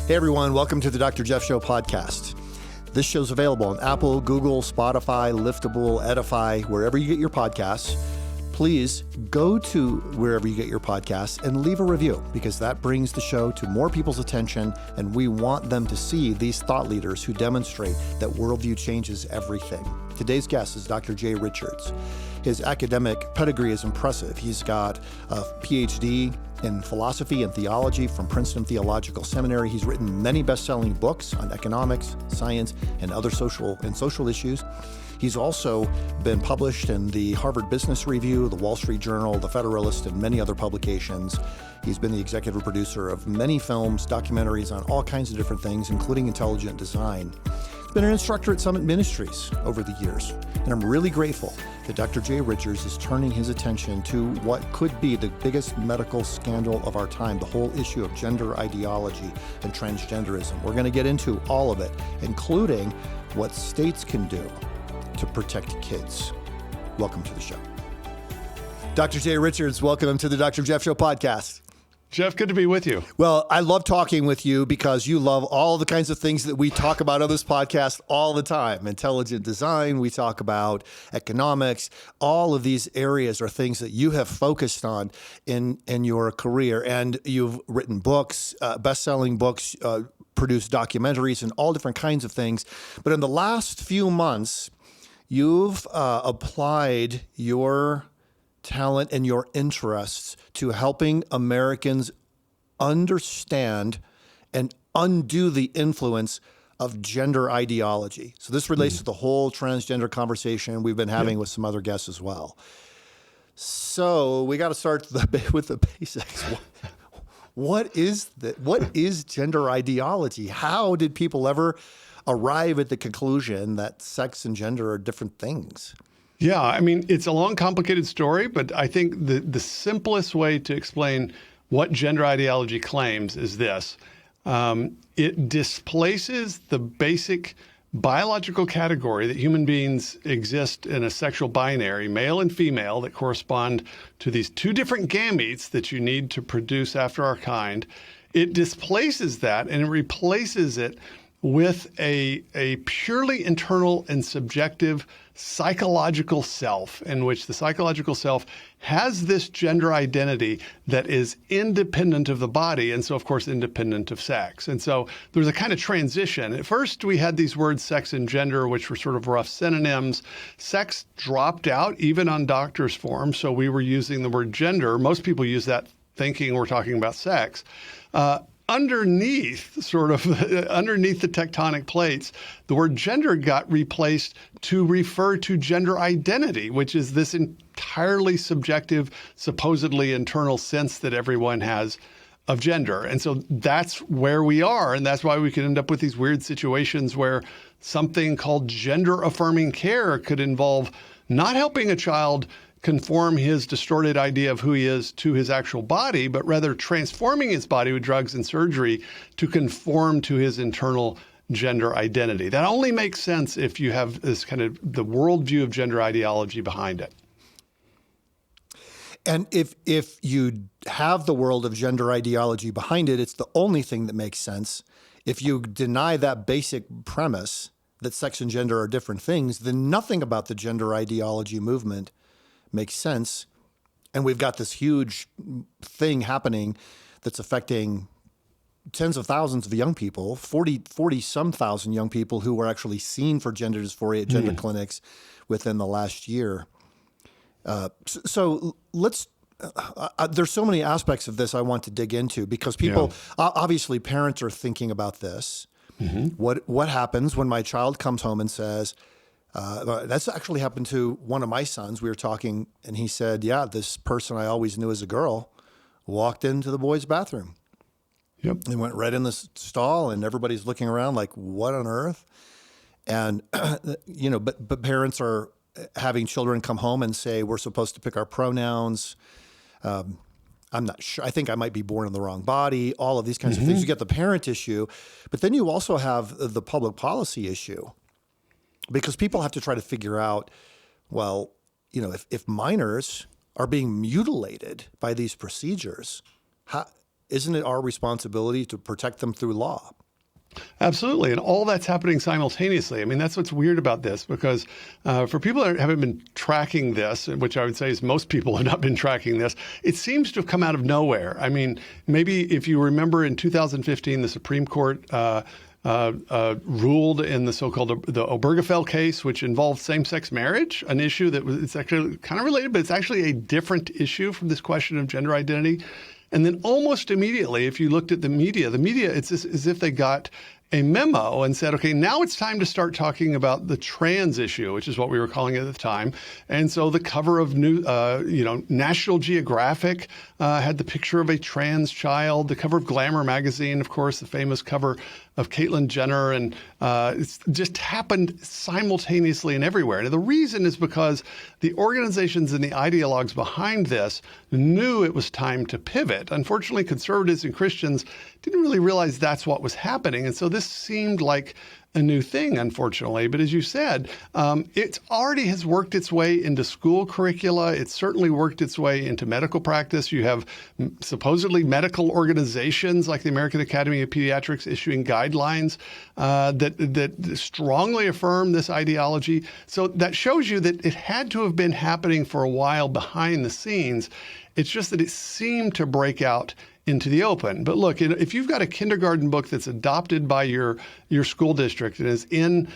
Hey everyone, welcome to the Dr. Jeff Show podcast. This show's available on Apple, Google, Spotify, Liftable, Edify, wherever you get your podcasts. Please go to wherever you get your podcasts and leave a review, because that brings the show to more people's attention, and we want them to see these thought leaders who demonstrate that worldview changes everything. Today's guest is Dr. Jay Richards. His academic pedigree is impressive. He's got a PhD in philosophy and theology from Princeton Theological Seminary. He's written many best-selling books on economics, science, and other social issues. He's also been published in the Harvard Business Review, the Wall Street Journal, the Federalist, and many other publications. He's been the executive producer of many films, documentaries on all kinds of different things, including intelligent design. He's been an instructor at Summit Ministries over the years, and I'm really grateful that Dr. Jay Richards is turning his attention to what could be the biggest medical scandal of our time, the whole issue of gender ideology and transgenderism. We're going to get into all of it, including what states can do to protect kids. Welcome to the show. Dr. Jay Richards, welcome to the Dr. Jeff Show podcast. Jeff, good to be with you. Well, I love talking with you because you love all the kinds of things that we talk about on this podcast all the time. Intelligent design, we talk about economics. All of these areas are things that you have focused on in your career. And you've written books, best-selling books, produced documentaries, and all different kinds of things. But in the last few months, you've applied your talent and your interests to helping Americans understand and undo the influence of gender ideology. So this relates to the whole transgender conversation we've been having with some other guests as well. So we got to start with the basics. What is gender ideology? How did people ever arrive at the conclusion that sex and gender are different things? Yeah, I mean, it's a long, complicated story, but I think the simplest way to explain what gender ideology claims is this. It displaces the basic biological category that human beings exist in a sexual binary, male and female, that correspond to these two different gametes that you need to produce after our kind. It displaces that and it replaces it with a purely internal and subjective psychological self, in which the psychological self has this gender identity that is independent of the body, and so, of course, independent of sex. And so there's a kind of transition. At first, we had these words sex and gender, which were sort of rough synonyms. Sex dropped out, even on doctor's form, so we were using the word gender. Most people use that thinking we're talking about sex. Underneath the tectonic plates, the word gender got replaced to refer to gender identity, which is this entirely subjective, supposedly internal sense that everyone has of gender. And so that's where we are. And that's why we could end up with these weird situations where something called gender affirming care could involve not helping a child conform his distorted idea of who he is to his actual body, but rather transforming his body with drugs and surgery to conform to his internal gender identity. That only makes sense if you have this kind of the worldview of gender ideology behind it. And if you have the world of gender ideology behind it, it's the only thing that makes sense. If you deny that basic premise that sex and gender are different things, then nothing about the gender ideology movement makes sense. And we've got this huge thing happening that's affecting tens of thousands of young people, 40 some thousand young people who were actually seen for gender dysphoria at gender clinics within the last year. So let's, there's so many aspects of this I want to dig into, because people, obviously parents are thinking about this. What happens when my child comes home and says, that's actually happened to one of my sons. We were talking and he said, yeah, this person I always knew as a girl walked into the boys' bathroom. Yep. They went right in the stall and everybody's looking around like, what on earth? And, but parents are having children come home and say, we're supposed to pick our pronouns. I'm not sure. I think I might be born in the wrong body, all of these kinds of things. You get the parent issue, but then you also have the public policy issue, because people have to try to figure out, well, if minors are being mutilated by these procedures, isn't it our responsibility to protect them through law? Absolutely. And all that's happening simultaneously. I mean, that's what's weird about this, because for people that haven't been tracking this, which I would say is most people have not been tracking this, it seems to have come out of nowhere. I mean, maybe if you remember in 2015, the Supreme Court ruled in the so-called the Obergefell case, which involved same-sex marriage, an issue that it's actually kind of related, but it's actually a different issue from this question of gender identity. And then almost immediately, if you looked at the media, it's as if they got a memo and said, okay, now it's time to start talking about the trans issue, which is what we were calling it at the time. And so the cover of National Geographic had the picture of a trans child. The cover of Glamour magazine, of course, the famous cover of Caitlyn Jenner, and it's just happened simultaneously and everywhere. And the reason is because the organizations and the ideologues behind this knew it was time to pivot. Unfortunately, conservatives and Christians didn't really realize that's what was happening. And so this seemed like a new thing, unfortunately. But as you said, it already has worked its way into school curricula. It's certainly worked its way into medical practice. You have supposedly medical organizations like the American Academy of Pediatrics issuing guidelines that strongly affirm this ideology. So that shows you that it had to have been happening for a while behind the scenes. It's just that it seemed to break out into the open. But look, if you've got a kindergarten book that's adopted by your school district and is in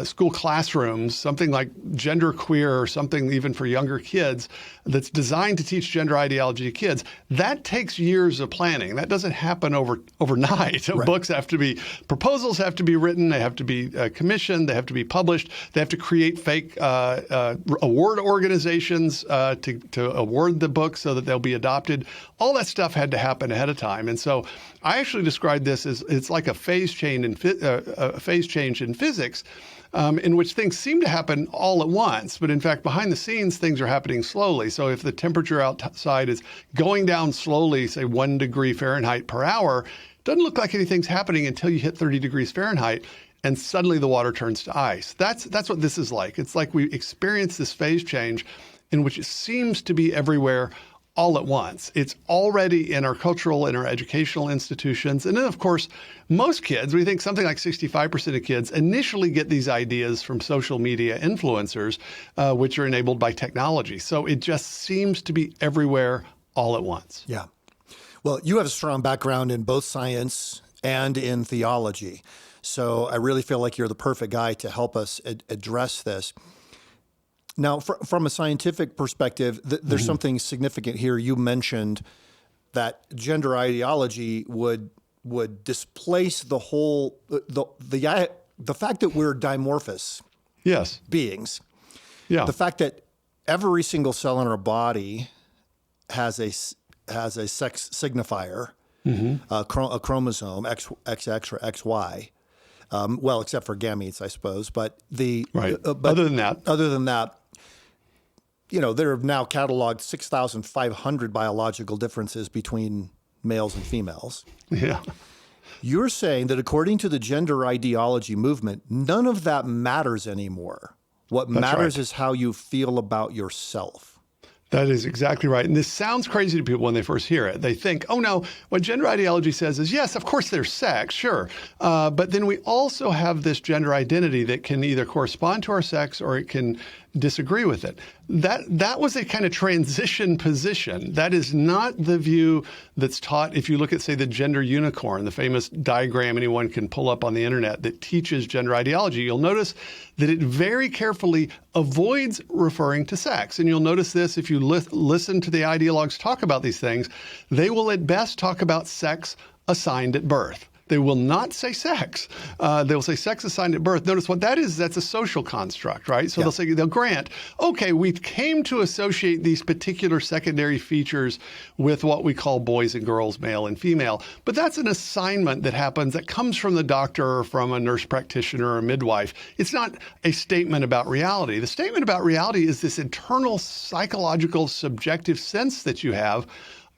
school classrooms, something like genderqueer or something even for younger kids that's designed to teach gender ideology to kids, that takes years of planning. That doesn't happen overnight. Right. Proposals have to be written, they have to be commissioned, they have to be published, they have to create fake award organizations to award the books so that they'll be adopted. All that stuff had to happen ahead of time. And so I actually described this as it's like a phase change in physics, in which things seem to happen all at once. But in fact, behind the scenes, things are happening slowly. So if the temperature outside is going down slowly, say 1 degree Fahrenheit per hour, it doesn't look like anything's happening until you hit 30 degrees Fahrenheit. And suddenly the water turns to ice. That's what this is like. It's like we experience this phase change in which it seems to be everywhere all at once. It's already in our cultural and our educational institutions. And then, of course, most kids, we think something like 65% of kids initially get these ideas from social media influencers, which are enabled by technology. So it just seems to be everywhere all at once. Yeah. Well, you have a strong background in both science and in theology. So I really feel like you're the perfect guy to help us address this. Now, from a scientific perspective, there's something significant here. You mentioned that gender ideology would displace the whole the fact that we're dimorphous beings. Yeah. The fact that every single cell in our body has a sex signifier, a chromosome, XX or XY. Well, except for gametes, I suppose. But other than that, there are now cataloged 6,500 biological differences between males and females. Yeah. You're saying that according to the gender ideology movement, none of that matters anymore. What matters is how you feel about yourself. That is exactly right. And this sounds crazy to people when they first hear it. They think, oh no, what gender ideology says is, yes, of course there's sex, sure. But then we also have this gender identity that can either correspond to our sex or it can disagree with it. That was a kind of transition position. That is not the view that's taught if you look at, say, the gender unicorn, the famous diagram anyone can pull up on the internet that teaches gender ideology. You'll notice that it very carefully avoids referring to sex. And you'll notice this if you listen to the ideologues talk about these things. They will at best talk about sex assigned at birth. They will not say sex. They will say sex assigned at birth. Notice what that is. That's a social construct, right? So they'll grant, okay, we came to associate these particular secondary features with what we call boys and girls, male and female. But that's an assignment that happens that comes from the doctor or from a nurse practitioner or a midwife. It's not a statement about reality. The statement about reality is this internal psychological subjective sense that you have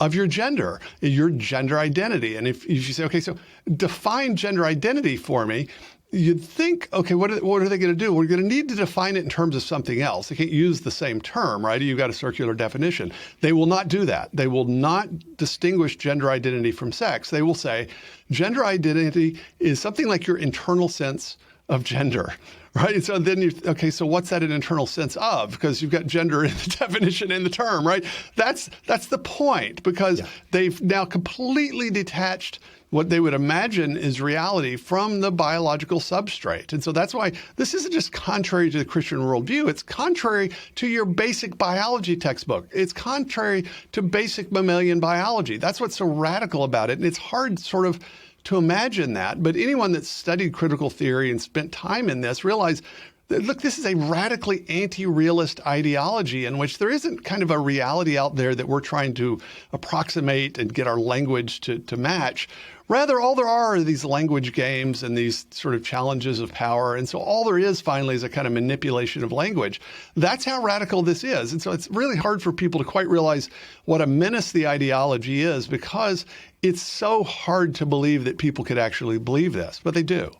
of your gender identity. And if you say, okay, so define gender identity for me, you'd think, okay, what are they going to do? We're going to need to define it in terms of something else. They can't use the same term, right? You've got a circular definition. They will not do that. They will not distinguish gender identity from sex. They will say gender identity is something like your internal sense of gender, right? And so then so what's that an internal sense of? Because you've got gender in the definition in the term, right? That's the point, because they've now completely detached what they would imagine is reality from the biological substrate. And so that's why this isn't just contrary to the Christian worldview, it's contrary to your basic biology textbook. It's contrary to basic mammalian biology. That's what's so radical about it. And it's hard sort of to imagine that, but anyone that's studied critical theory and spent time in this realize that, look, this is a radically anti-realist ideology in which there isn't kind of a reality out there that we're trying to approximate and get our language to match. Rather, all there are these language games and these sort of challenges of power. And so all there is finally is a kind of manipulation of language. That's how radical this is. And so it's really hard for people to quite realize what a menace the ideology is, because it's so hard to believe that people could actually believe this, but they do.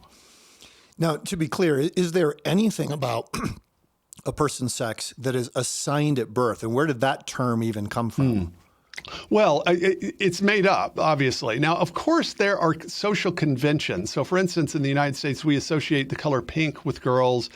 Now, to be clear, is there anything about a person's sex that is assigned at birth? And where did that term even come from? Well, it's made up, obviously. Now, of course, there are social conventions. So, for instance, in the United States, we associate the color pink with girls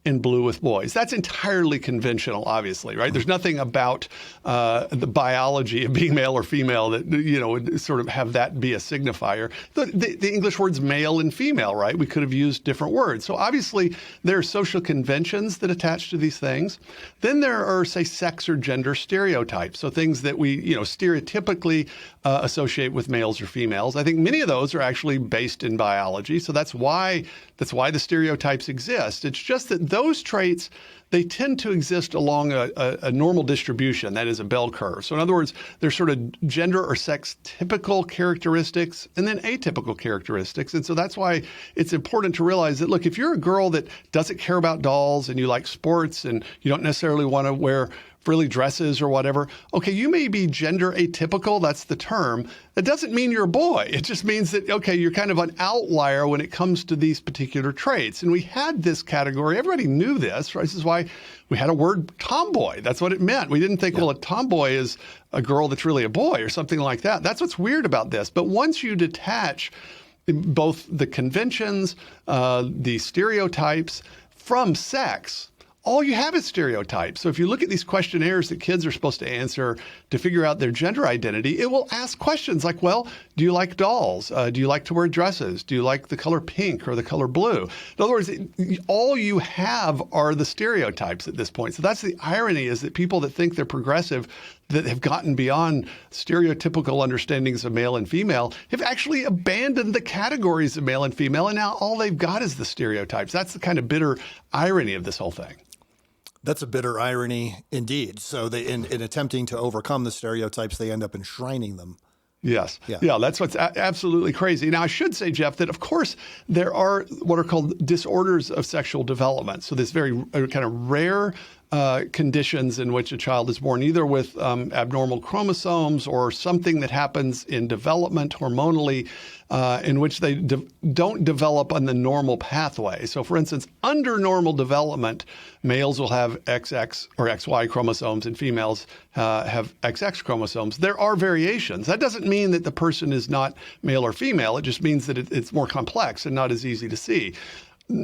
and blue with boys. That's entirely conventional, obviously, right? There's nothing about the biology of being male or female that, would sort of have that be a signifier. The English words male and female, right? We could have used different words. So obviously, there are social conventions that attach to these things. Then there are, say, sex or gender stereotypes. So things that we, stereotypically associate with males or females. I think many of those are actually based in biology. So that's why the stereotypes exist. It's just that those traits, they tend to exist along a normal distribution, that is a bell curve. So in other words, there's sort of gender or sex typical characteristics and then atypical characteristics. And so that's why it's important to realize that, look, if you're a girl that doesn't care about dolls and you like sports and you don't necessarily want to wear frilly dresses or whatever, okay, you may be gender atypical, that's the term. That doesn't mean you're a boy. It just means that, okay, you're kind of an outlier when it comes to these particular traits. And we had this category. Everybody knew this, right? This is why we had a word tomboy. That's what it meant. We didn't think, well, a tomboy is a girl that's really a boy or something like that. That's what's weird about this. But once you detach both the conventions, the stereotypes from sex, all you have is stereotypes. So if you look at these questionnaires that kids are supposed to answer to figure out their gender identity, it will ask questions like, well, do you like dolls? Do you like to wear dresses? Do you like the color pink or the color blue? In other words, all you have are the stereotypes at this point. So that's the irony, is that people that think they're progressive, that have gotten beyond stereotypical understandings of male and female, have actually abandoned the categories of male and female, and now all they've got is the stereotypes. That's the kind of bitter irony of this whole thing. That's a bitter irony indeed. So in attempting to overcome the stereotypes, they end up enshrining them. Yes. Yeah, that's what's absolutely crazy. Now, I should say, Jeff, that of course there are what are called disorders of sexual development. So this very kind of rare conditions in which a child is born, either with abnormal chromosomes or something that happens in development hormonally, in which they don't develop on the normal pathway. So, for instance, under normal development, males will have XX or XY chromosomes and females have XX chromosomes. There are variations. That doesn't mean that the person is not male or female. It just means that it's more complex and not as easy to see.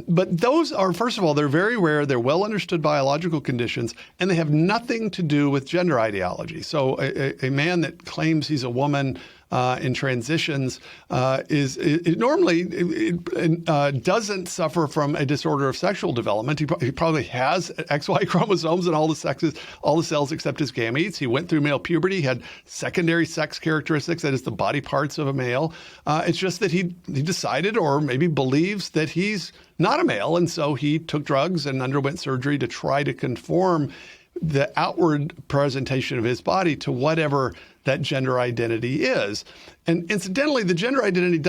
But those are, first of all, they're very rare. They're well understood biological conditions, and they have nothing to do with gender ideology. So a man that claims he's a woman in transitions normally doesn't suffer from a disorder of sexual development. He probably has XY chromosomes in all the cells except his gametes. He went through male puberty, had secondary sex characteristics, that is the body parts of a male. It's just that he decided, or maybe believes, that he's not a male, and so he took drugs and underwent surgery to try to conform the outward presentation of his body to whatever that gender identity is. And incidentally, the gender identity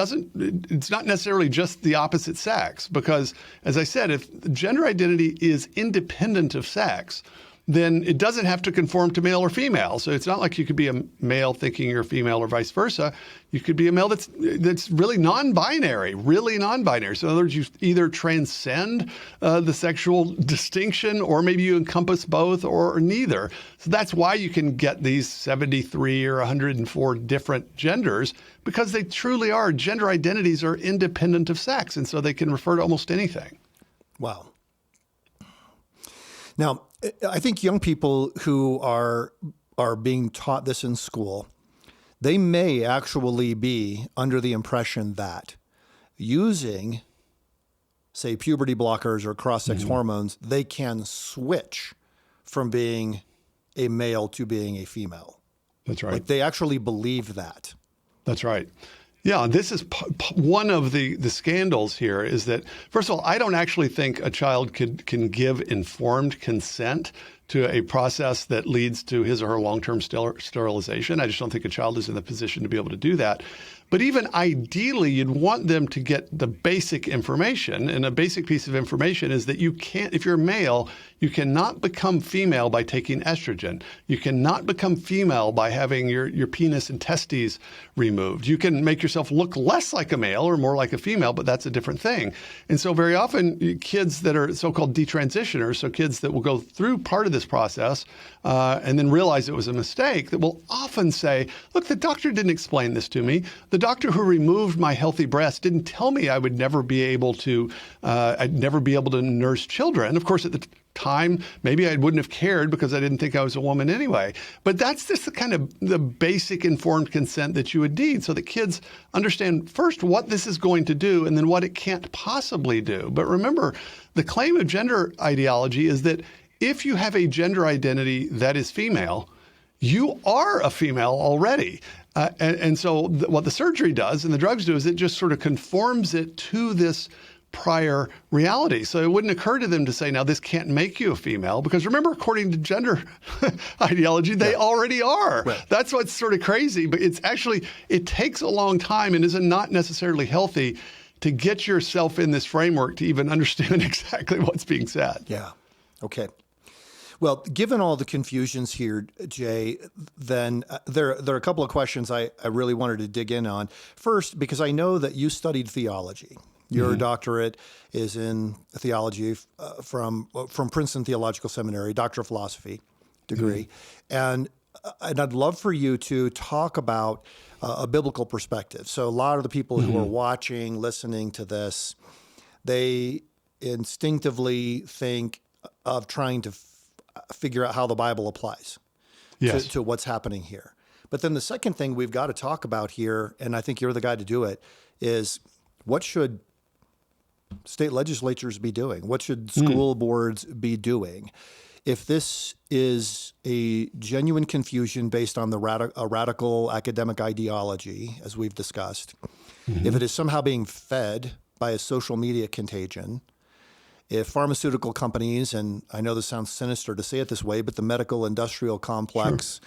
it's not necessarily just the opposite sex, because, as I said, if gender identity is independent of sex, then it doesn't have to conform to male or female. So it's not like you could be a male thinking you're a female or vice versa. You could be a male that's really non-binary. So in other words, you either transcend the sexual distinction, or maybe you encompass both, or neither. So that's why you can get these 73 or 104 different genders, because they truly are. Gender identities are independent of sex, and so they can refer to almost anything. Wow. Now, I think young people who are being taught this in school, they may actually be under the impression that using, say, puberty blockers or cross-sex hormones, they can switch from being a male to being a female. That's right. Like they actually believe that. That's right. Yeah, this is one of the scandals here is that, first of all, I don't actually think a child can give informed consent to a process that leads to his or her long-term sterilization. I just don't think a child is in the position to be able to do that. But even ideally, you'd want them to get the basic information. And a basic piece of information is that you can't, if you're a male, you cannot become female by taking estrogen. You cannot become female by having your penis and testes removed. You can make yourself look less like a male or more like a female, but that's a different thing. And so very often kids that are so-called detransitioners, so kids that will go through part of this process and then realize it was a mistake, that will often say, look, the doctor didn't explain this to me. The doctor who removed my healthy breast didn't tell me I would never be able to, nurse children. Of course, at the time, maybe I wouldn't have cared because I didn't think I was a woman anyway. But that's just the kind of the basic informed consent that you would need, so that kids understand first what this is going to do and then what it can't possibly do. But remember, the claim of gender ideology is that if you have a gender identity that is female, you are a female already. And so what the surgery does and the drugs do is it just sort of conforms it to this prior reality. So it wouldn't occur to them to say, now this can't make you a female, because remember, according to gender ideology, they already are. Right. That's what's sort of crazy. But it's actually, it takes a long time and is not necessarily healthy to get yourself in this framework to even understand exactly what's being said. Yeah. Okay. Well, given all the confusions here, Jay, then there are a couple of questions I really wanted to dig in on. First, because I know that you studied theology. Your doctorate is in theology from Princeton Theological Seminary, Doctor of Philosophy degree. And I'd love for you to talk about a biblical perspective. So a lot of the people who are watching, listening to this, they instinctively think of trying to figure out how the Bible applies to what's happening here. But then the second thing we've got to talk about here, and I think you're the guy to do it, is what should state legislatures be doing? What should school boards be doing? If this is a genuine confusion based on a radical academic ideology, as we've discussed, if it is somehow being fed by a social media contagion, if pharmaceutical companies, and I know this sounds sinister to say it this way, but the medical industrial complex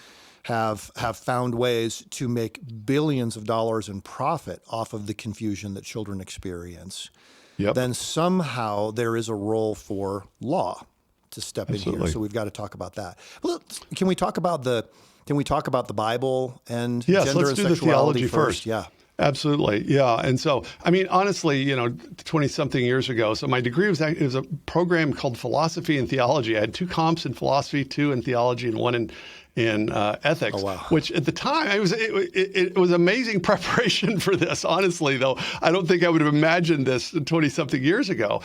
have found ways to make billions of dollars in profit off of the confusion that children experience, then somehow there is a role for law to step in here. So we've got to talk about that. Well, can we talk about the Bible and gender and sexuality do the theology first? Yeah. Absolutely. Yeah. And so, I mean, honestly, 20-something years ago, so my degree was a program called Philosophy and Theology. I had 2 comps in philosophy, 2 in theology, and 1 in ethics, which at the time it was amazing preparation for this. Honestly, though, I don't think I would have imagined this 20-something years ago,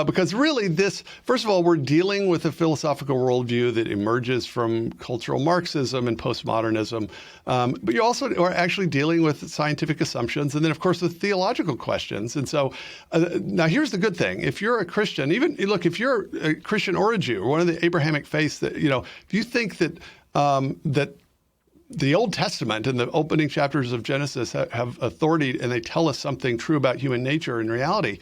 because really this, first of all, we're dealing with a philosophical worldview that emerges from cultural Marxism and postmodernism, but you also are actually dealing with scientific assumptions, and then of course the theological questions. And so now here's the good thing: if you're a Christian, if you're a Christian or a Jew or one of the Abrahamic faiths, that if you think that that the Old Testament and the opening chapters of Genesis have authority and they tell us something true about human nature and reality,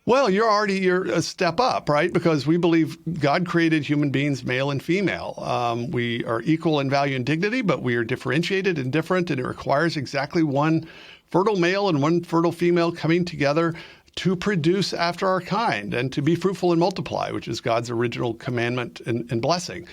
well, you're a step up, right? Because we believe God created human beings male and female. We are equal in value and dignity, but we are differentiated and different, and it requires exactly one fertile male and one fertile female coming together to produce after our kind and to be fruitful and multiply, which is God's original commandment and blessing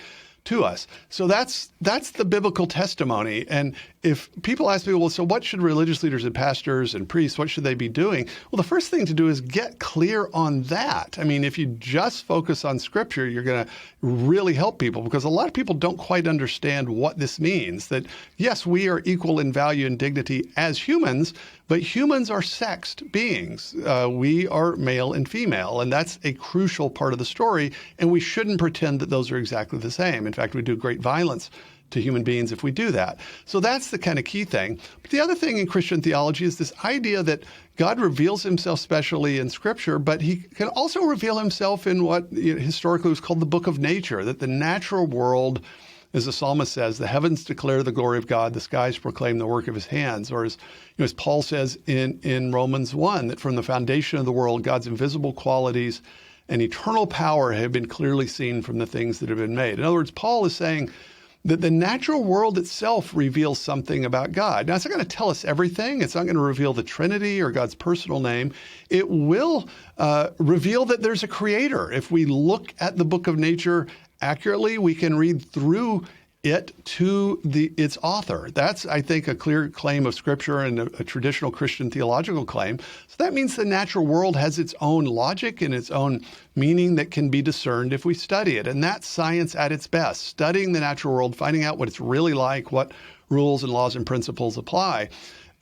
to us. So that's the biblical testimony. And if people ask me, well, so what should religious leaders and pastors and priests, what should they be doing? Well, the first thing to do is get clear on that. I mean, if you just focus on Scripture, you're going to really help people, because a lot of people don't quite understand what this means. That, yes, we are equal in value and dignity as humans, but humans are sexed beings. We are male and female, and that's a crucial part of the story, and we shouldn't pretend that those are exactly the same. In fact, we do great violence to human beings if we do that. So that's the kind of key thing. But the other thing in Christian theology is this idea that God reveals himself specially in Scripture, but he can also reveal himself in what historically was called the book of nature, that the natural world, as the psalmist says, the heavens declare the glory of God, the skies proclaim the work of his hands. Or as Paul says in Romans 1, that from the foundation of the world, God's invisible qualities and eternal power have been clearly seen from the things that have been made. In other words, Paul is saying that the natural world itself reveals something about God. Now, it's not going to tell us everything. It's not going to reveal the Trinity or God's personal name. It will reveal that there's a creator. If we look at the book of nature accurately, we can read through it to its author. That's, I think, a clear claim of Scripture and a traditional Christian theological claim. So that means the natural world has its own logic and its own meaning that can be discerned if we study it. And that's science at its best, studying the natural world, finding out what it's really like, what rules and laws and principles apply.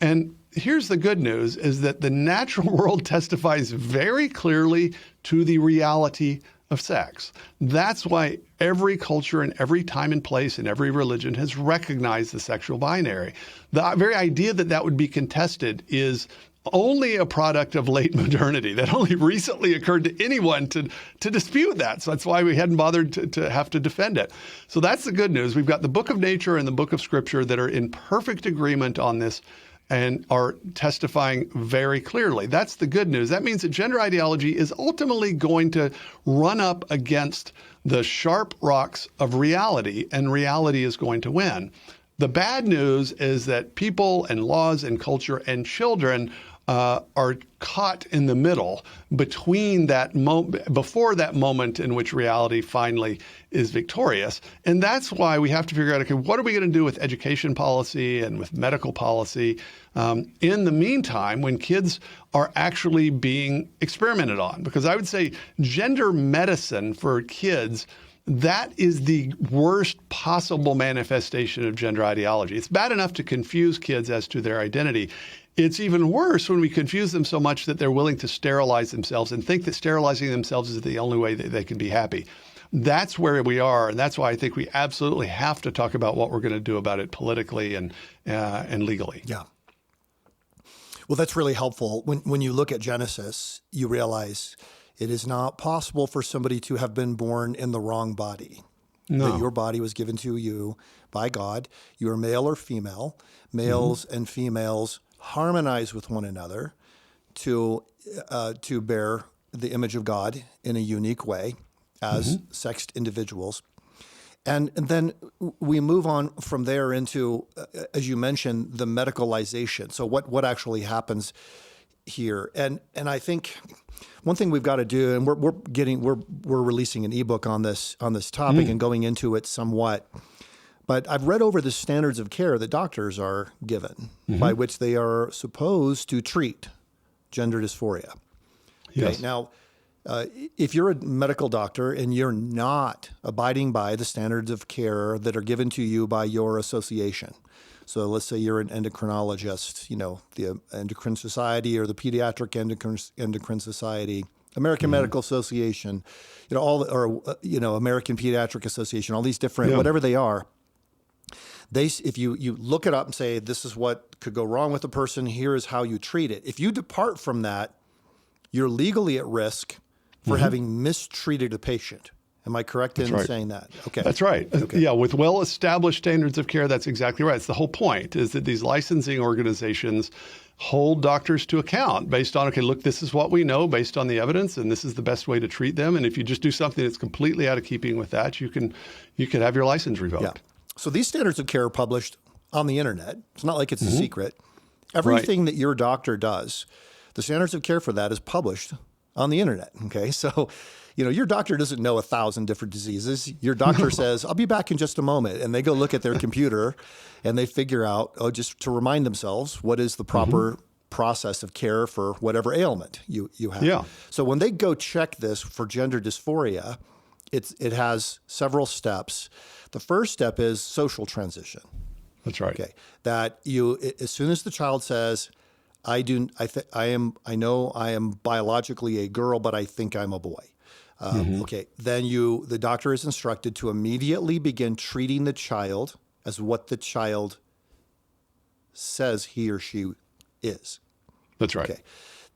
And here's the good news, is that the natural world testifies very clearly to the reality of sex. That's why every culture and every time and place and every religion has recognized the sexual binary. The very idea that that would be contested is only a product of late modernity. That only recently occurred to anyone to dispute that. So that's why we hadn't bothered to have to defend it. So that's the good news. We've got the book of nature and the book of Scripture that are in perfect agreement on this and are testifying very clearly. That's the good news. That means that gender ideology is ultimately going to run up against the sharp rocks of reality, and reality is going to win. The bad news is that people and laws and culture and children are caught in the middle between that before that moment in which reality finally is victorious. And that's why we have to figure out, okay, what are we going to do with education policy and with medical policy in the meantime when kids are actually being experimented on? Because I would say gender medicine for kids, that is the worst possible manifestation of gender ideology. It's bad enough to confuse kids as to their identity. It's even worse when we confuse them so much that they're willing to sterilize themselves and think that sterilizing themselves is the only way that they can be happy. That's where we are, and that's why I think we absolutely have to talk about what we're going to do about it politically and legally. Yeah. Well, that's really helpful. When you look at Genesis, you realize it is not possible for somebody to have been born in the wrong body. No. That your body was given to you by God. You are male or female. Males and females harmonize with one another to bear the image of God in a unique way as sexed individuals. And then we move on from there into, as you mentioned, the medicalization. So what actually happens here? And I think one thing we've got to do, and we're releasing an ebook on this topic and going into it somewhat. But I've read over the standards of care that doctors are given by which they are supposed to treat gender dysphoria. Yes. Okay, now, if you're a medical doctor and you're not abiding by the standards of care that are given to you by your association, so let's say you're an endocrinologist, the Endocrine Society or the Pediatric Endocrine Society, American Medical Association, American Pediatric Association, all these different, whatever they are. If you look it up and say, this is what could go wrong with a person, here is how you treat it. If you depart from that, you're legally at risk for having mistreated a patient. Am I correct in saying that? Okay. That's right. Okay. Yeah, with well-established standards of care, that's exactly right. It's the whole point, is that these licensing organizations hold doctors to account based on, okay, look, this is what we know based on the evidence, and this is the best way to treat them. And if you just do something that's completely out of keeping with that, you can have your license revoked. Yeah. So these standards of care are published on the internet. It's not like it's a secret. Everything that your doctor does, The standards of care for that is published on the internet. Okay. So, your doctor doesn't know 1,000 different diseases. Your doctor says, I'll be back in just a moment. And they go look at their computer and they figure out, just to remind themselves, what is the proper process of care for whatever ailment you have. Yeah. So when they go check this for gender dysphoria, it has several steps. The first step is social transition. That's right. Okay. That as soon as the child says, I know I am biologically a girl, but I think I'm a boy. Okay. Then the doctor is instructed to immediately begin treating the child as what the child says he or she is. That's right. Okay.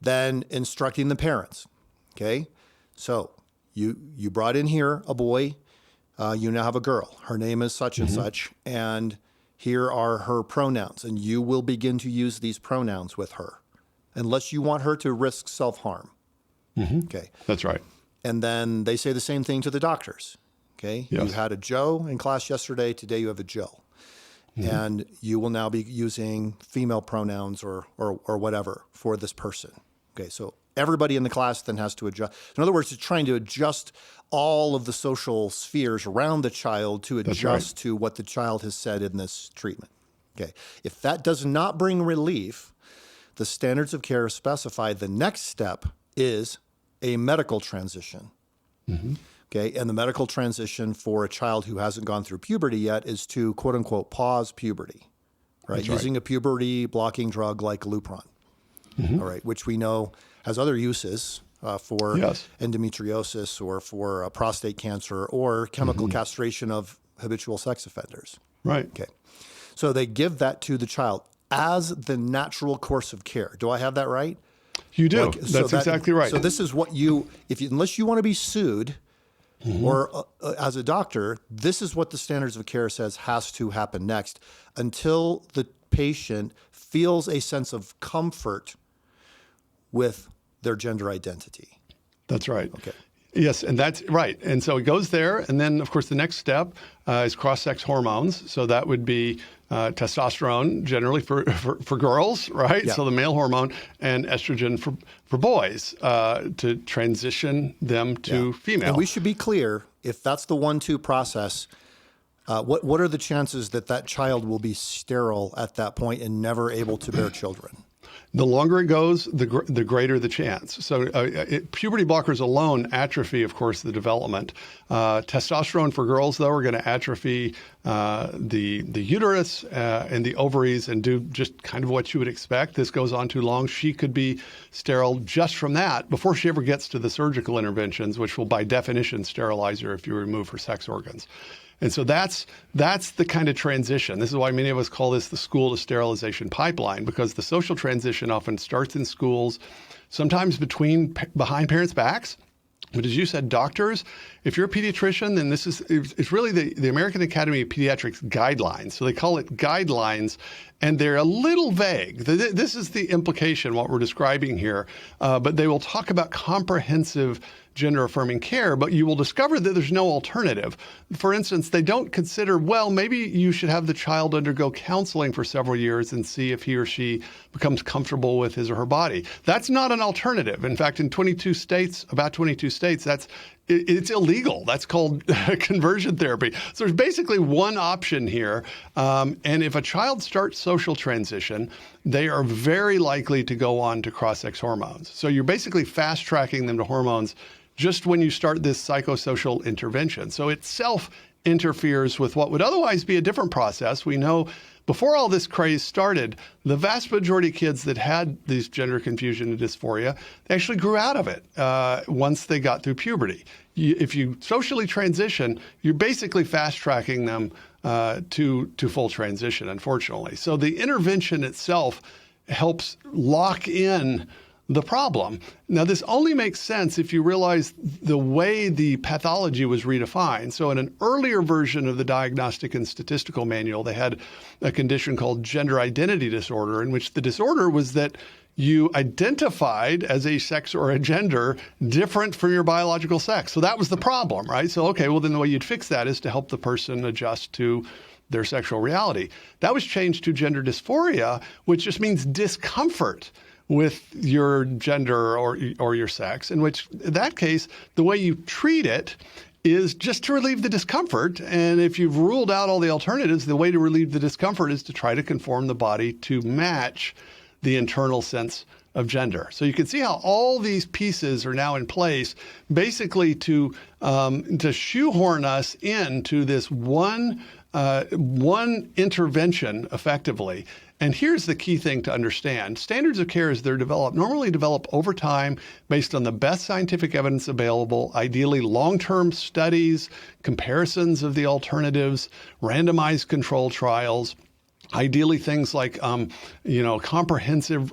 Then instructing the parents. Okay. So you brought in here a boy. You now have a girl. Her name is such and such, and here are her pronouns, and you will begin to use these pronouns with her, unless you want her to risk self-harm. Okay. That's right. And then they say the same thing to the doctors. Okay. Yes. You had a Joe in class yesterday. Today you have a Jill. And you will now be using female pronouns or whatever for this person. Okay, so everybody in the class then has to adjust. In other words, it's trying to adjust all of the social spheres around the child to adjust to what the child has said in this treatment. Okay, if that does not bring relief, the standards of care specify the next step is a medical transition. Okay, and the medical transition for a child who hasn't gone through puberty yet is to, quote unquote, pause puberty, right? Using a puberty blocking drug like Lupron, all right, which we know has other uses for endometriosis or for prostate cancer or chemical castration of habitual sex offenders. Right. Okay. So they give that to the child as the natural course of care. Do I have that right? You do. That's exactly right. So this is what unless you want to be sued, or as a doctor, this is what the standards of care says has to happen next until the patient feels a sense of comfort with their gender identity. That's right. Okay. Yes, and that's right. And so it goes there. And then, of course, the next step is cross-sex hormones. So that would be testosterone generally for girls, right? Yeah. So the male hormone, and estrogen for boys to transition them to female. And we should be clear, if that's the 1-2 process, what are the chances that child will be sterile at that point and never able to bear children? The longer it goes, the greater the chance. So puberty blockers alone atrophy, of course, the development. Testosterone for girls, though, are going to atrophy the uterus and the ovaries and do just kind of what you would expect. This goes on too long. She could be sterile just from that before she ever gets to the surgical interventions, which will by definition sterilize her if you remove her sex organs. And so that's the kind of transition. This is why many of us call this the school to sterilization pipeline, because the social transition often starts in schools, sometimes behind parents' backs. But as you said, doctors, if you're a pediatrician, then it's really the American Academy of Pediatrics guidelines. So they call it guidelines, and they're a little vague. This is the implication, what we're describing here. But they will talk about comprehensive gender-affirming care, but you will discover that there's no alternative. For instance, they don't consider, well, maybe you should have the child undergo counseling for several years and see if he or she becomes comfortable with his or her body. That's not an alternative. In fact, in about 22 states, it's illegal. That's called conversion therapy. So there's basically one option here. And if a child starts social transition, they are very likely to go on to cross-sex hormones. So you're basically fast-tracking them to hormones just when you start this psychosocial intervention. So itself interferes with what would otherwise be a different process. We know before all this craze started, the vast majority of kids that had these gender confusion and dysphoria, they actually grew out of it once they got through puberty. If you socially transition, you're basically fast-tracking them to full transition, unfortunately. So the intervention itself helps lock in the problem. Now, this only makes sense if you realize the way the pathology was redefined. So in an earlier version of the Diagnostic and Statistical Manual, they had a condition called gender identity disorder, in which the disorder was that you identified as a sex or a gender different from your biological sex. So that was the problem, right? So, okay, well, then the way you'd fix that is to help the person adjust to their sexual reality. That was changed to gender dysphoria, which just means discomfort with your gender or your sex, in that case, the way you treat it is just to relieve the discomfort. And if you've ruled out all the alternatives, the way to relieve the discomfort is to try to conform the body to match the internal sense of gender. So you can see how all these pieces are now in place, basically to shoehorn us into this one intervention effectively. And here's the key thing to understand. Standards of care, as they're developed, normally develop over time based on the best scientific evidence available, ideally long-term studies, comparisons of the alternatives, randomized control trials, ideally things like comprehensive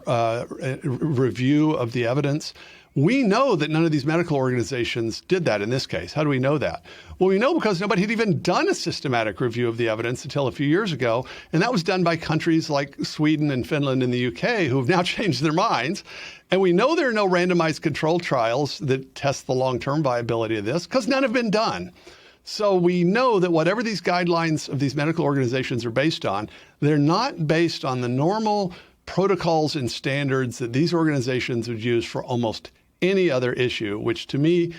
review of the evidence. We know that none of these medical organizations did that in this case. How do we know that? Well, we know because nobody had even done a systematic review of the evidence until a few years ago, and that was done by countries like Sweden and Finland and the UK, who have now changed their minds. And we know there are no randomized controlled trials that test the long-term viability of this because none have been done. So we know that whatever these guidelines of these medical organizations are based on, they're not based on the normal protocols and standards that these organizations would use for almost any other issue, which to me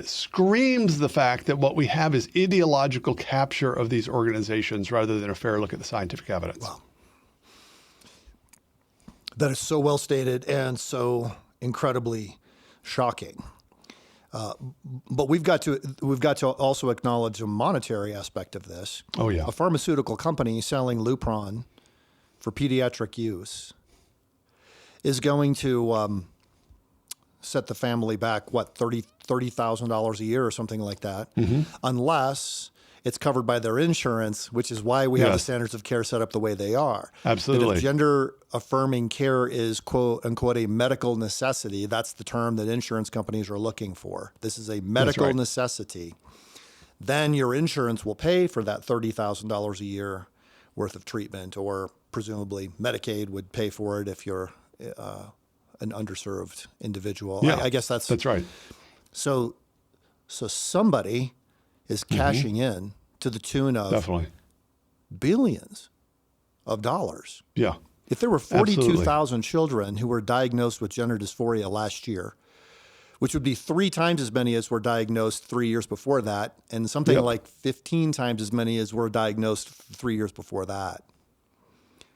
screams the fact that what we have is ideological capture of these organizations rather than a fair look at the scientific evidence. Wow. That is so well stated and so incredibly shocking. But we've got to also acknowledge a monetary aspect of this. Oh, yeah. A pharmaceutical company selling Lupron for pediatric use is going to set the family back, $30,000 a year or something like that, unless it's covered by their insurance, which is why we have the standards of care set up the way they are. Absolutely. That if gender-affirming care is, quote-unquote, a medical necessity, that's the term that insurance companies are looking for. This is a medical necessity. Then your insurance will pay for that $30,000 a year worth of treatment, or presumably Medicaid would pay for it if you're an underserved individual. Yeah, I guess that's right. So somebody is cashing in to the tune of billions of dollars. Yeah. If there were 42,000 children who were diagnosed with gender dysphoria last year, which would be 3 times as many as were diagnosed 3 years before that, and something like 15 times as many as were diagnosed 3 years before that.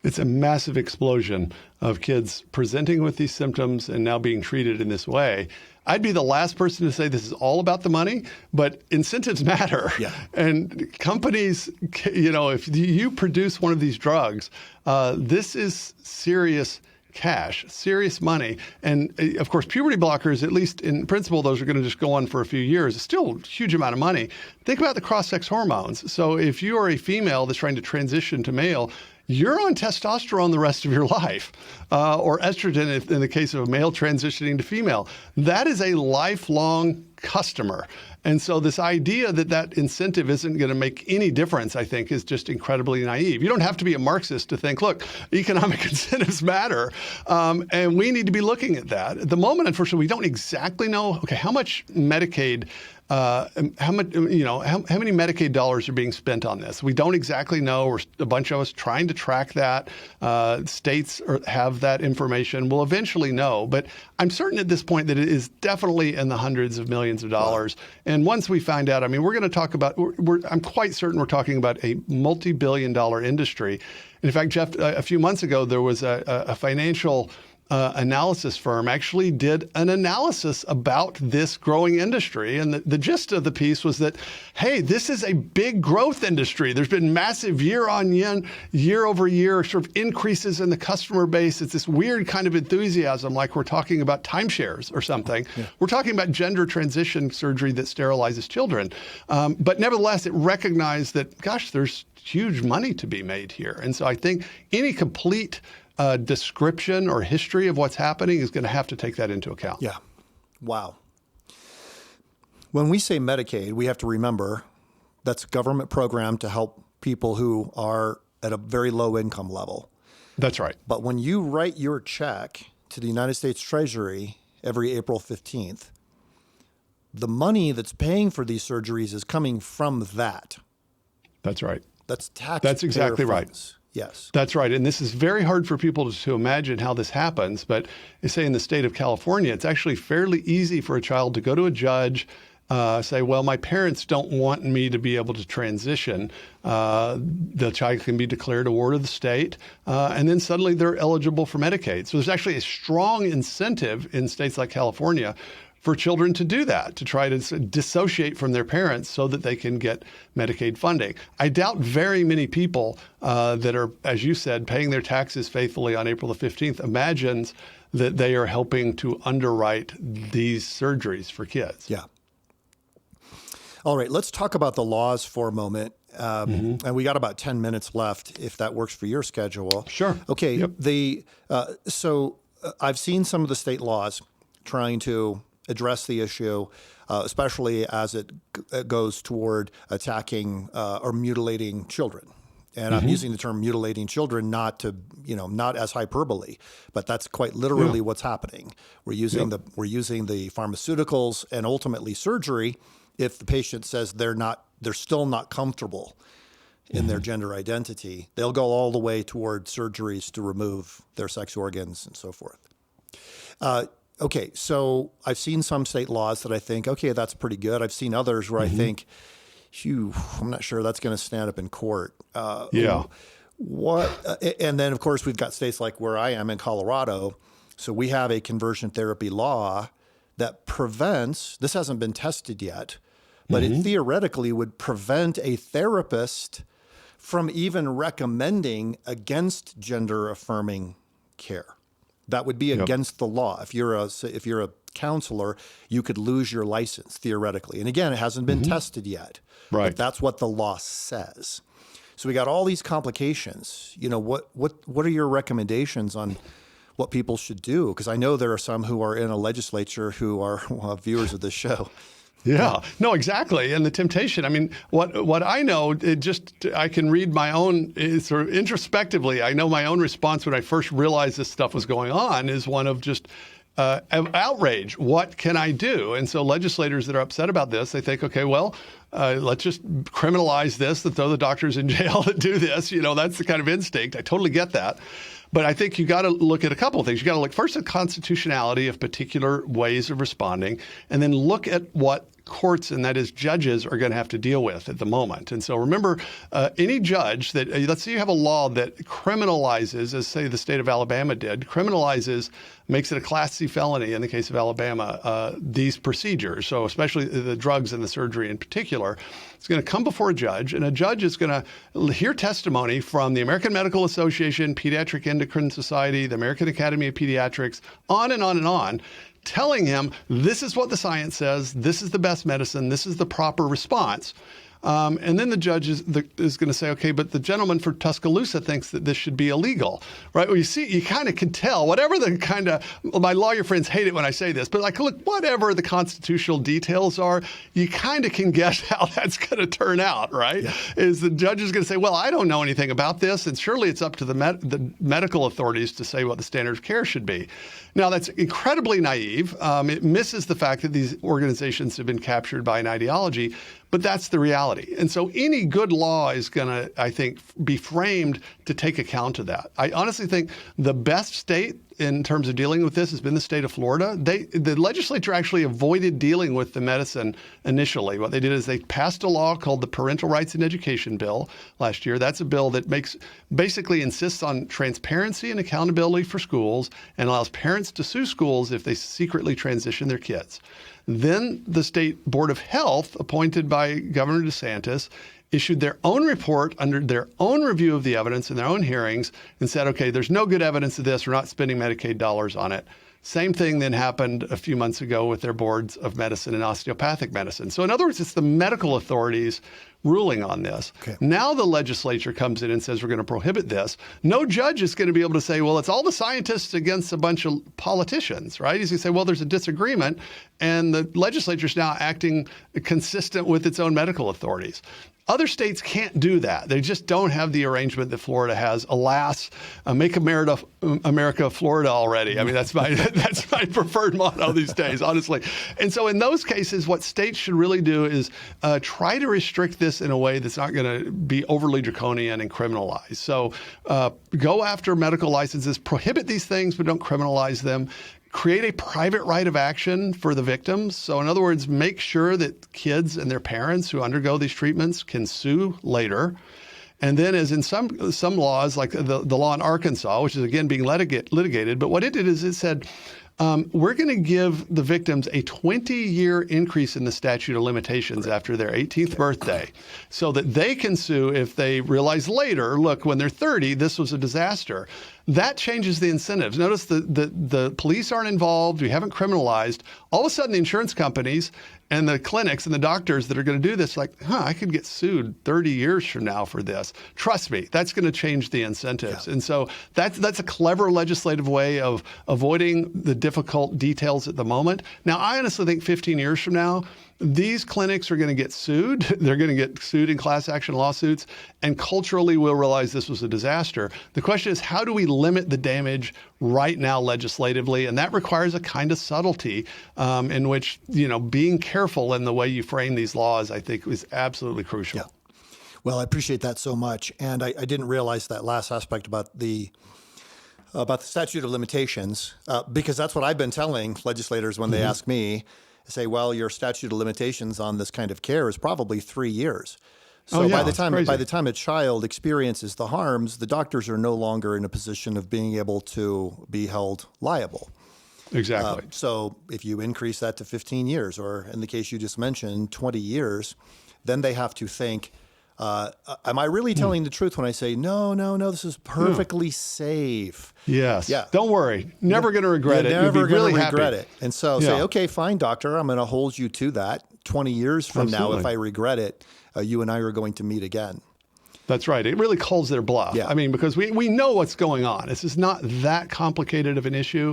It's a massive explosion of kids presenting with these symptoms and now being treated in this way. I'd be the last person to say this is all about the money, but incentives matter. Yeah. And companies, if you produce one of these drugs, this is serious cash, serious money. And of course, puberty blockers, at least in principle, those are going to just go on for a few years. It's still a huge amount of money. Think about the cross-sex hormones. So if you are a female that's trying to transition to male, you're on testosterone the rest of your life, or estrogen in the case of a male transitioning to female. That is a lifelong customer. And so this idea that incentive isn't going to make any difference, I think, is just incredibly naive. You don't have to be a Marxist to think, look, economic incentives matter, and we need to be looking at that. At the moment, unfortunately, we don't exactly know, how much Medicaid how many Medicaid dollars are being spent on this? We don't exactly know. We're a bunch of us trying to track that. States have that information. We'll eventually know. But I'm certain at this point that it is definitely in the hundreds of millions of dollars. Wow. And once we find out, we're going to talk about, I'm quite certain we're talking about a multi-billion-dollar industry. And in fact, Jeff, a few months ago, there was a financial analysis firm actually did an analysis about this growing industry. And the gist of the piece was that, hey, this is a big growth industry. There's been massive year-over-year sort of increases in the customer base. It's this weird kind of enthusiasm, like we're talking about timeshares or something. Yeah. We're talking about gender transition surgery that sterilizes children. But nevertheless, it recognized that, gosh, there's huge money to be made here. And so I think any complete description or history of what's happening is going to have to take that into account. Yeah. Wow. When we say Medicaid, we have to remember that's a government program to help people who are at a very low income level. That's right. But when you write your check to the United States Treasury every April 15th, the money that's paying for these surgeries is coming from that. That's right. That's tax. That's exactly funds. right. Yes. That's right. And this is very hard for people to imagine how this happens. But say in the state of California, it's actually fairly easy for a child to go to a judge, say, well, my parents don't want me to be able to transition. The child can be declared a ward of the state, and then suddenly they're eligible for Medicaid. So there's actually a strong incentive in states like California for children to do that, to try to dissociate from their parents so that they can get Medicaid funding. I doubt very many people that are, as you said, paying their taxes faithfully on April the 15th imagines that they are helping to underwrite these surgeries for kids. Yeah. All right, let's talk about the laws for a moment. And we got about 10 minutes left, if that works for your schedule. Sure. Okay. Yep. So I've seen some of the state laws trying to address the issue, especially as it goes toward attacking or mutilating children. And I'm using the term mutilating children not as hyperbole, but that's quite literally what's happening. We're using the pharmaceuticals and ultimately surgery if the patient says they're still not comfortable in their gender identity. They'll go all the way toward surgeries to remove their sex organs and so forth. Okay, so I've seen some state laws that I think, okay, that's pretty good. I've seen others where I think, I'm not sure that's going to stand up in court. And then, of course, we've got states like where I am in Colorado. So we have a conversion therapy law that prevents, this hasn't been tested yet, but it theoretically would prevent a therapist from even recommending against gender-affirming care. That would be against the law. If you're a counselor, you could lose your license theoretically. And again, it hasn't been tested yet. Right. But that's what the law says. So we got all these complications. What are your recommendations on what people should do? Because I know there are some who are in a legislature who are viewers of this show. Yeah, no, exactly. And the temptation, I mean, what I know, I can read my own, sort of introspectively, I know my own response when I first realized this stuff was going on is one of just outrage. What can I do? And so legislators that are upset about this, they think, okay, well, let's just criminalize this, to throw the doctors in jail that do this. That's the kind of instinct. I totally get that. But I think you got to look at a couple of things. You got to look first at constitutionality of particular ways of responding, and then look at what courts, and that is judges, are going to have to deal with at the moment. And so remember, any judge that, let's say you have a law that criminalizes, as say the state of Alabama did, makes it a Class C felony in the case of Alabama, these procedures. So especially the drugs and the surgery in particular, it's going to come before a judge, and a judge is going to hear testimony from the American Medical Association, Pediatric Endocrine Society, the American Academy of Pediatrics, on and on and on, telling him this is what the science says, this is the best medicine, this is the proper response. And then the judge is going to say, okay, but the gentleman for Tuscaloosa thinks that this should be illegal, right? Well, you kind of can tell, whatever the my lawyer friends hate it when I say this, but look, whatever the constitutional details are, you kind of can guess how that's going to turn out, right? Yeah. Is the judge is going to say, well, I don't know anything about this, and surely it's up to the medical authorities to say what the standard of care should be. Now, that's incredibly naive. It misses the fact that these organizations have been captured by an ideology, but that's the reality. And so any good law is going to, I think, be framed to take account of that. I honestly think the best state in terms of dealing with this has been the state of Florida. The legislature actually avoided dealing with the medicine initially. What they did is they passed a law called the Parental Rights in Education Bill last year. That's a bill that basically insists on transparency and accountability for schools and allows parents to sue schools if they secretly transition their kids. Then the State Board of Health, appointed by Governor DeSantis, issued their own report under their own review of the evidence in their own hearings and said, okay, there's no good evidence of this. We're not spending Medicaid dollars on it. Same thing then happened a few months ago with their boards of medicine and osteopathic medicine. So in other words, it's the medical authorities ruling on this. Okay. Now the legislature comes in and says we're going to prohibit this. No judge is going to be able to say, well, it's all the scientists against a bunch of politicians, right? He's going to say, well, there's a disagreement, and the legislature is now acting consistent with its own medical authorities. Other states can't do that. They just don't have the arrangement that Florida has. Alas, make America Florida already. I mean, that's my preferred motto these days, honestly. And so in those cases, what states should really do is try to restrict this in a way that's not going to be overly draconian and criminalized. So go after medical licenses, prohibit these things, but don't criminalize them. Create a private right of action for the victims. So in other words, make sure that kids and their parents who undergo these treatments can sue later. And then as in some laws, like the law in Arkansas, which is again being litigated, but what it did is it said, we're going to give the victims a 20-year increase in the statute of limitations after their 18th birthday so that they can sue if they realize later, look, when they're 30, this was a disaster. That changes the incentives. Notice the police aren't involved. We haven't criminalized. All of a sudden, the insurance companies and the clinics and the doctors that are going to do this, like, I could get sued 30 years from now for this. Trust me, that's going to change the incentives. Yeah. And so that's a clever legislative way of avoiding the difficult details at the moment. Now, I honestly think 15 years from now, these clinics are going to get sued. They're going to get sued in class action lawsuits, and culturally we'll realize this was a disaster. The question is, how do we limit the damage right now legislatively? And that requires a kind of subtlety in which, being careful in the way you frame these laws, I think, is absolutely crucial. Yeah. Well, I appreciate that so much. And I didn't realize that last aspect about the statute of limitations, because that's what I've been telling legislators when they ask me. Say, well, your statute of limitations on this kind of care is probably 3 years. So by the time a child experiences the harms, the doctors are no longer in a position of being able to be held liable. Exactly. So if you increase that to 15 years, or in the case you just mentioned, 20 years, then they have to think, am I really telling the truth when I say, no, this is perfectly safe? Yes. Yeah. Don't worry. Never going to regret it. Never going to regret it. And so say, okay, fine, doctor, I'm going to hold you to that. 20 years from now, if I regret it, you and I are going to meet again. That's right. It really calls their bluff. Yeah. I mean, because we know what's going on. This is not that complicated of an issue.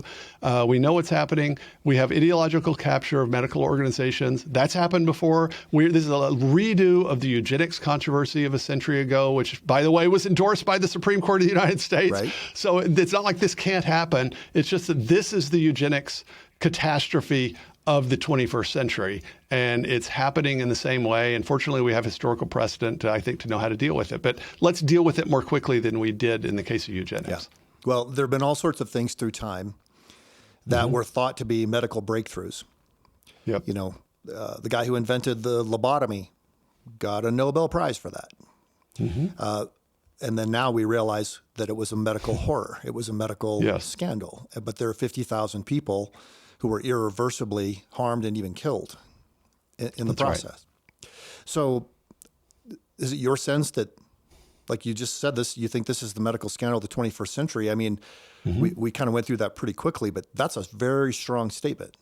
We know what's happening. We have ideological capture of medical organizations. That's happened before. This is a redo of the eugenics controversy of a century ago, which, by the way, was endorsed by the Supreme Court of the United States. Right. So it's not like this can't happen. It's just that this is the eugenics catastrophe of the 21st century, and it's happening in the same way. And fortunately, we have historical precedent, I think, to know how to deal with it. But let's deal with it more quickly than we did in the case of eugenics. Yeah. Well, there have been all sorts of things through time that were thought to be medical breakthroughs. Yep. The guy who invented the lobotomy got a Nobel Prize for that. And then now we realize that it was a medical horror. It was a medical scandal. But there are 50,000 people who were irreversibly harmed and even killed in the process. Right. So is it your sense that, like you just said this, you think this is the medical scandal of the 21st century? I mean, we kind of went through that pretty quickly, but that's a very strong statement.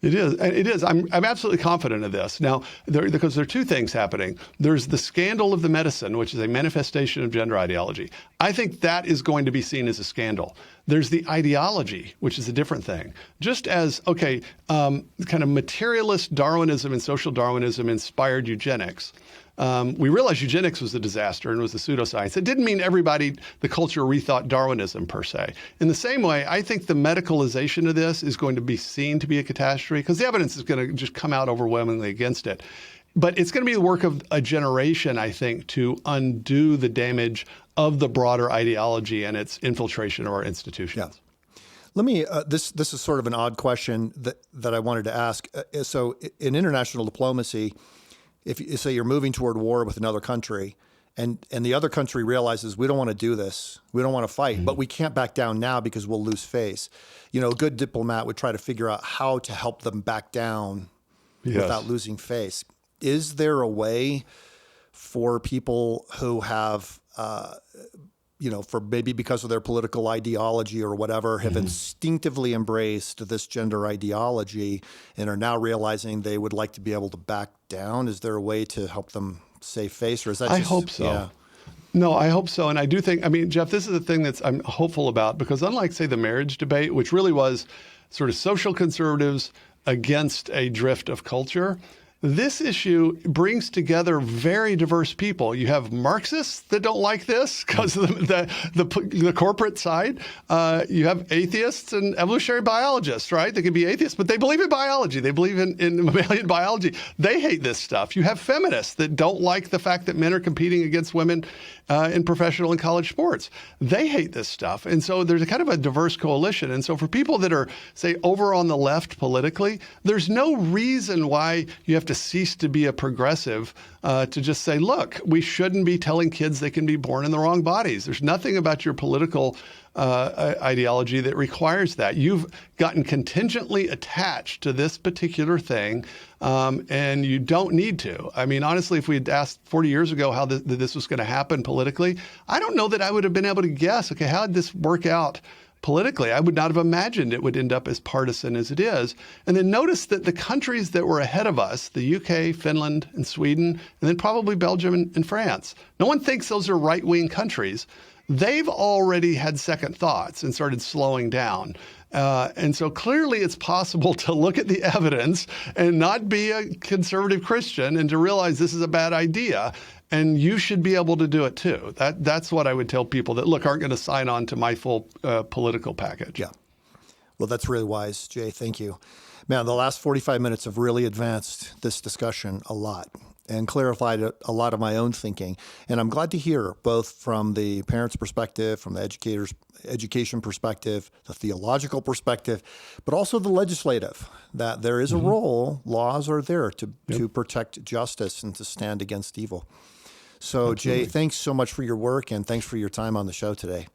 It is. I'm absolutely confident of this. Now, because there are two things happening. There's the scandal of the medicine, which is a manifestation of gender ideology. I think that is going to be seen as a scandal. There's the ideology, which is a different thing. Just as, kind of materialist Darwinism and social Darwinism inspired eugenics. We realized eugenics was a disaster and was a pseudoscience. It didn't mean the culture rethought Darwinism per se. In the same way, I think the medicalization of this is going to be seen to be a catastrophe because the evidence is going to just come out overwhelmingly against it. But it's going to be the work of a generation, I think, to undo the damage of the broader ideology and its infiltration of our institutions. Yeah. Let me, this is sort of an odd question that I wanted to ask. So in international diplomacy, if you say you're moving toward war with another country and the other country realizes we don't want to do this, we don't want to fight, but we can't back down now because we'll lose face. A good diplomat would try to figure out how to help them back down without losing face. Is there a way for people who have, for maybe because of their political ideology or whatever, have instinctively embraced this gender ideology and are now realizing they would like to be able to back down? Is there a way to help them save face, or is that just... I hope so. Yeah. No, I hope so. And I do think, Jeff, this is the thing I'm hopeful about, because unlike, say, the marriage debate, which really was sort of social conservatives against a drift of culture, this issue brings together very diverse people. You have Marxists that don't like this because of the corporate side. You have atheists and evolutionary biologists, right? They can be atheists, but they believe in biology. They believe in mammalian biology. They hate this stuff. You have feminists that don't like the fact that men are competing against women in professional and college sports. They hate this stuff. And so there's a kind of a diverse coalition. And so for people that are, say, over on the left politically, there's no reason why you have to cease to be a progressive to just say, look, we shouldn't be telling kids they can be born in the wrong bodies. There's nothing about your political ideology that requires that. You've gotten contingently attached to this particular thing, and you don't need to. I mean, honestly, if we had asked 40 years ago how this was going to happen politically, I don't know that I would have been able to guess, okay, how did this work out politically? I would not have imagined it would end up as partisan as it is. And then notice that the countries that were ahead of us, the UK, Finland, and Sweden, and then probably Belgium and France, no one thinks those are right-wing countries. They've already had second thoughts and started slowing down. And so clearly it's possible to look at the evidence and not be a conservative Christian and to realize this is a bad idea. And you should be able to do it too. That's what I would tell people that, look, aren't going to sign on to my full political package. Yeah. Well, that's really wise, Jay. Thank you. Man, the last 45 minutes have really advanced this discussion a lot and clarified a lot of my own thinking. And I'm glad to hear both from the parents' perspective, from the education perspective, the theological perspective, but also the legislative, that there is a role, laws are there to protect justice and to stand against evil. So, Jay, thanks so much for your work and thanks for your time on the show today.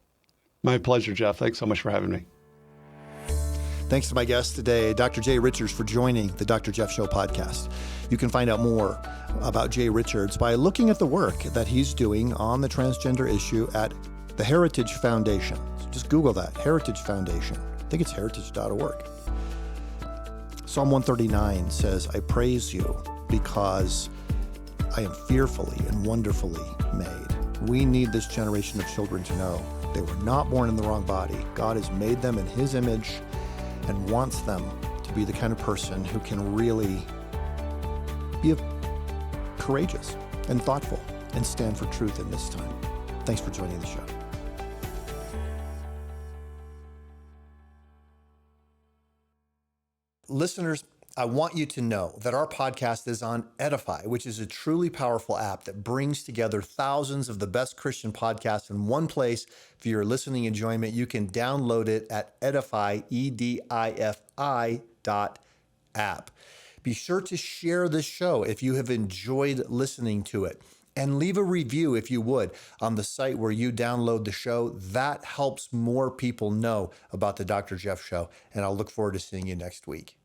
My pleasure, Jeff. Thanks so much for having me. Thanks to my guest today, Dr. Jay Richards, for joining the Dr. Jeff Show podcast. You can find out more about Jay Richards by looking at the work that he's doing on the transgender issue at the Heritage Foundation. So just Google that, Heritage Foundation. I think it's heritage.org. Psalm 139 says, I praise you because I am fearfully and wonderfully made. We need this generation of children to know they were not born in the wrong body. God has made them in his image and wants them to be the kind of person who can really be courageous and thoughtful and stand for truth in this time. Thanks for joining the show. Listeners, I want you to know that our podcast is on Edify, which is a truly powerful app that brings together thousands of the best Christian podcasts in one place for your listening enjoyment. You can download it at Edify, EDIFI.app. Be sure to share this show if you have enjoyed listening to it. And leave a review, if you would, on the site where you download the show. That helps more people know about the Dr. Jeff Show. And I'll look forward to seeing you next week.